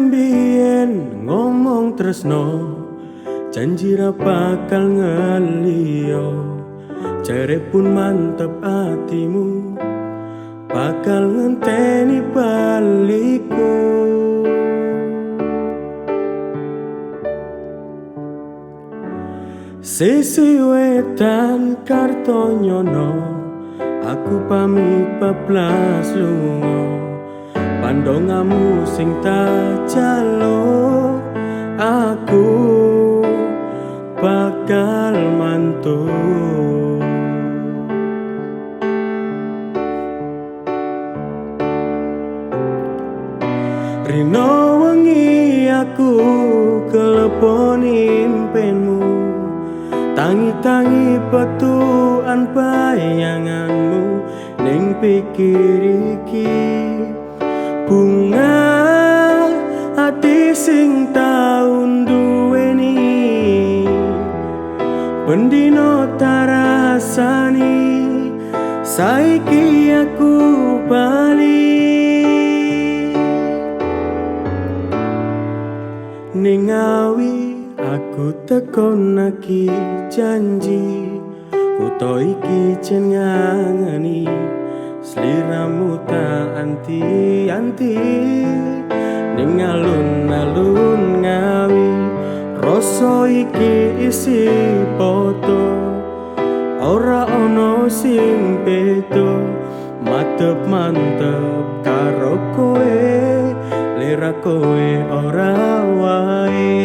Mbien ngomong tresno janji ra bakal ngeliyo, jare pun mantep atimu bakal ngenteni balikku. Sisi wetan Kartonyono, aku pamit bablas lunga. Pandongamu sing tak jaluk, aku bakal mantuk. Rino wengi aku kelepon impenmu, tangi-tangi petuan bayanganmu ning pikir iki. Bunga hati sing taun duweni, bendino tarasani, saiki aku bali. Ning Ngawi aku tekon lagi janji, kuto iki jen ngangeni sliramu tak anti-anti. Ning alun-alun Ngawi rasa iki isi foto, ora ono sing beda, mantep karo kowe, lera kowe ora wae.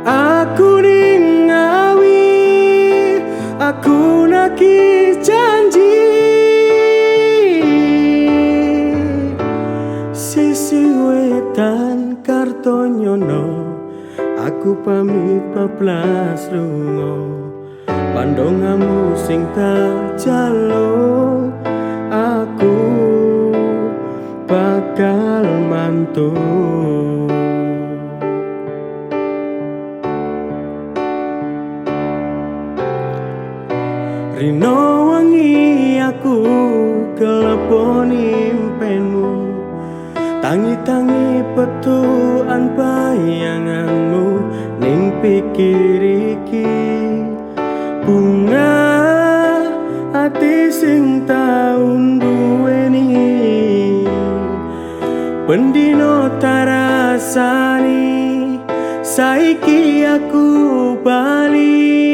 Aku ning Ngawi, aku naki janji, sisi wetan Kartonyono, aku pamit bablas lunga. Pandongamu sing tak jaluk, aku bakal mantuk. Rino wengi aku kelepon impenmu, tangi-tangi petuan bayanganmu ning pikir iki. Bunga hati sing taun duweni, bendino tarasani, saiki aku bali.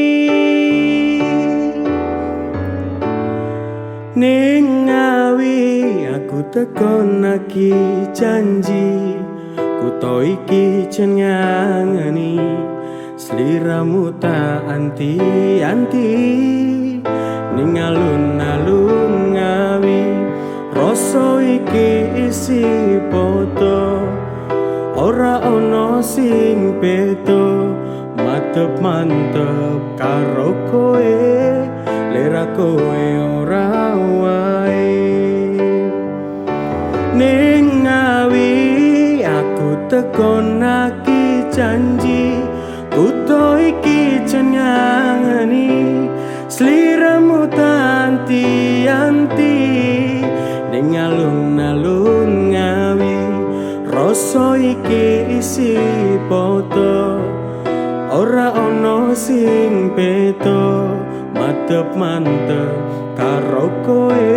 Ning Ngawi aku tekon lagi janji, kuto iki jen ngangeni sliramu tak anti-anti. Ning alun-alun Ngawi rasa iki isi foto, ora ono sing beda, mantep karo kowe, lera kowe ora wae. Ning Ngawi aku tekon lagi janji, kuto iki jen ngangeni sliramu tak anti-anti. Ning alun-alun Ngawi rasa iki isi foto, ora ono sing beda, mantep karo kowe,